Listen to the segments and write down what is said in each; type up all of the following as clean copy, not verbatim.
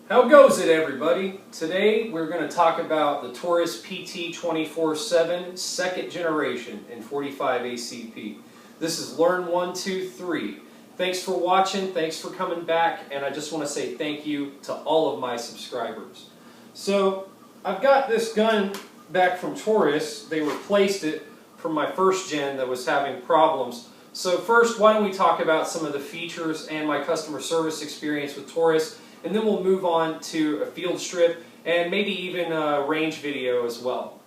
How goes it, everybody? Today we're going to talk about the Taurus PT-24 second generation in 45 ACP. This is Learn 1, 2, 3. Thanks for watching, thanks for coming back, and I just want to say thank you to all of my subscribers. So I've got this gun back from Taurus. They replaced it from my first gen that was having problems. So first, why don't we talk about some of the features and my customer service experience with Taurus, and then we'll move on to a field strip and maybe even a range video as well.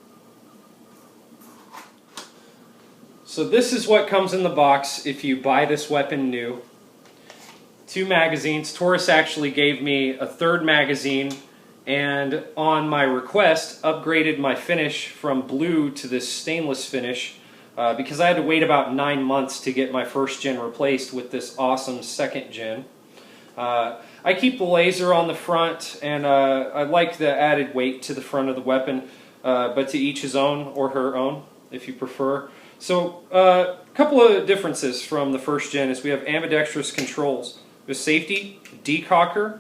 So this is what comes in the box if you buy this weapon new. 2 magazines. Taurus actually gave me a 3rd magazine, and on my request upgraded my finish from blue to this stainless finish because I had to wait about 9 months to get my first gen replaced with this awesome second gen. I keep the laser on the front, and I like the added weight to the front of the weapon, but to each his own or her own if you prefer. So a couple of differences from the first gen is we have ambidextrous controls with safety, decocker.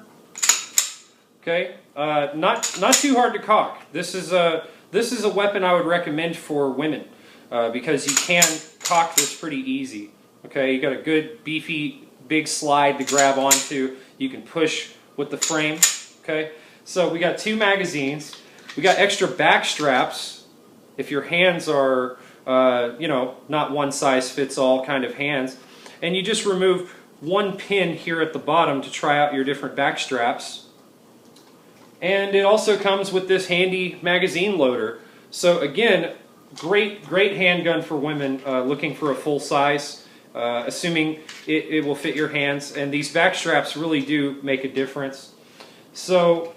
Okay, not too hard to cock. This is a weapon I would recommend for women because you can cock this pretty easy. Okay, you got a good beefy big slide to grab onto. You can push with the frame. Okay, so we got 2 magazines. We got extra back straps if your hands are you know, not one size fits all kind of hands, and you just remove 1 pin here at the bottom to try out your different back straps. And it also comes with this handy magazine loader. So again, great handgun for women looking for a full size, assuming it will fit your hands, and these back straps really do make a difference. So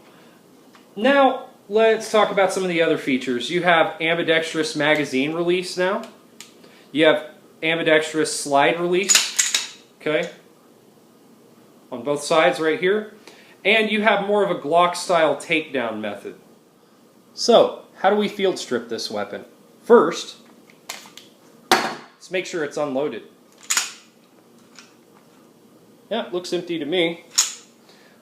now let's talk about some of the other features. You have ambidextrous magazine release now. You have ambidextrous slide release, okay, on both sides right here. And you have more of a Glock style takedown method. So, how do we field strip this weapon? First, let's make sure it's unloaded. Yeah, it looks empty to me.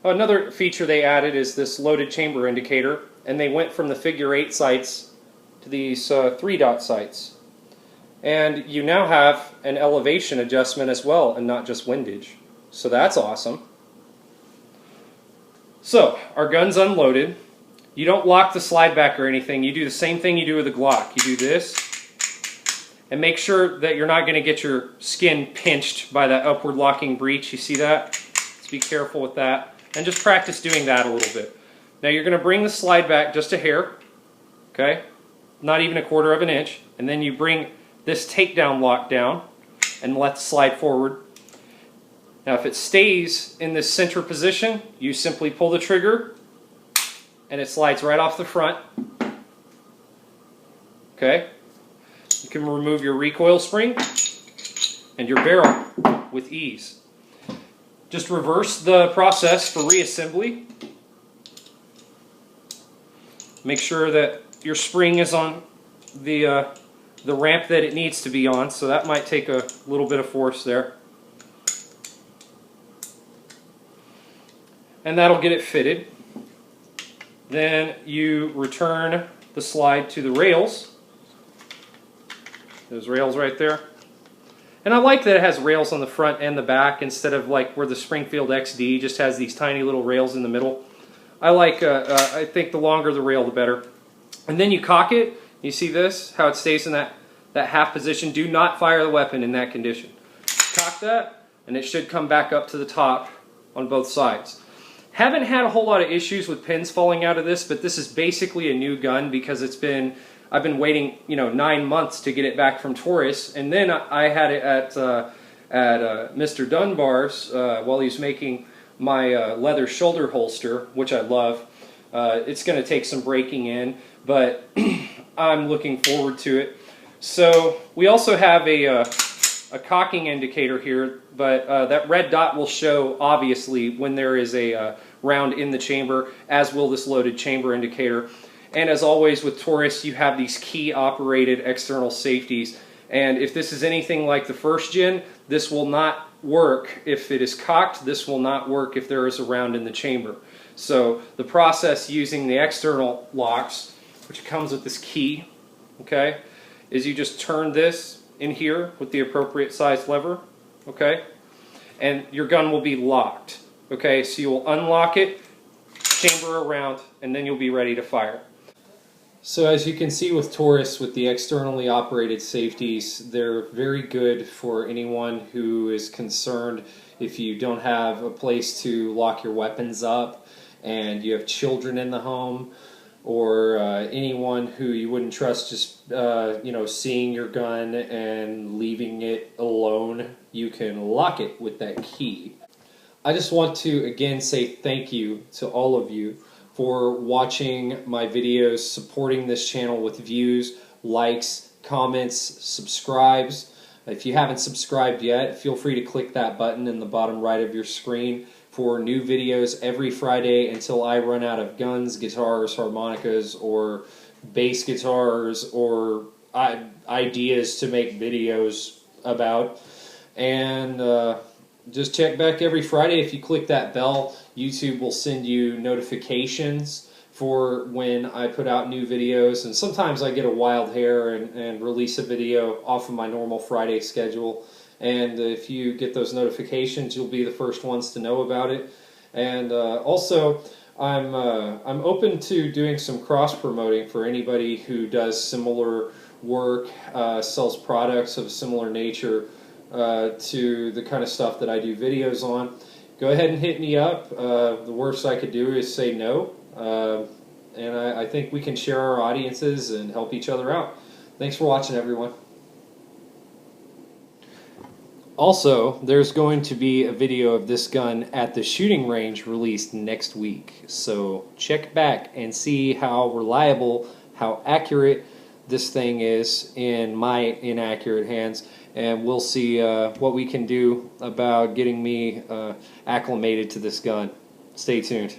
Another feature they added is this loaded chamber indicator, and they went from the figure 8 sights to these 3-dot sights. And you now have an elevation adjustment as well, and not just windage. So that's awesome. So, our gun's unloaded. You don't lock the slide back or anything. You do the same thing you do with a Glock. You do this, and make sure that you're not going to get your skin pinched by that upward locking breech. You see that? Let's be careful with that. And just practice doing that a little bit. Now you're going to bring the slide back just a hair, okay? Not even 1/4 of an inch. And then you bring this takedown lock down and let it slide forward. Now if it stays in this center position, you simply pull the trigger and it slides right off the front. Okay? You can remove your recoil spring and your barrel with ease. Just reverse the process for reassembly. Make sure that your spring is on the ramp that it needs to be on, so that might take a little bit of force there. And that'll get it fitted. Then you return the slide to the rails. Those rails right there. And I like that it has rails on the front and the back instead of like where the Springfield XD just has these tiny little rails in the middle. I think the longer the rail, the better. And then you cock it. You see this? How it stays in that half position. Do not fire the weapon in that condition. Cock that, and it should come back up to the top on both sides. Haven't had a whole lot of issues with pins falling out of this, but this is basically a new gun because I've been waiting, you know, 9 months to get it back from Taurus, and then I had it at Mr. Dunbar's while he was making my leather shoulder holster, which I love. It's going to take some breaking in, but I'm looking forward to it. So we also have a cocking indicator here, but that red dot will show obviously when there is a round in the chamber, as will this loaded chamber indicator. And as always with Taurus, you have these key operated external safeties. And if this is anything like the first gen, this will not work if it is cocked. This will not work if there is a round in the chamber. So the process using the external locks, which comes with this key, okay, is you just turn this in here with the appropriate size lever, okay, and your gun will be locked, okay. So you will unlock it, chamber around, and then you'll be ready to fire. So as you can see with Taurus, with the externally operated safeties, they're very good for anyone who is concerned if you don't have a place to lock your weapons up and you have children in the home, or anyone who you wouldn't trust just seeing your gun and leaving it alone. You can lock it with that key. I just want to again say thank you to all of you for watching my videos, supporting this channel with views, likes, comments, subscribes. If you haven't subscribed yet, feel free to click that button in the bottom right of your screen for new videos every Friday until I run out of guns, guitars, harmonicas, or bass guitars, or ideas to make videos about. And just check back every Friday. If you click that bell, YouTube will send you notifications for when I put out new videos. And sometimes I get a wild hair and release a video off of my normal Friday schedule. And if you get those notifications, you'll be the first ones to know about it. And also, I'm open to doing some cross-promoting for anybody who does similar work, sells products of similar nature to the kind of stuff that I do videos on. Go ahead and hit me up. The worst I could do is say no. And I think we can share our audiences and help each other out. Thanks for watching, everyone. Also, there's going to be a video of this gun at the shooting range released next week. So check back and see how reliable, how accurate this thing is in my inaccurate hands, and we'll see what we can do about getting me acclimated to this gun. Stay tuned.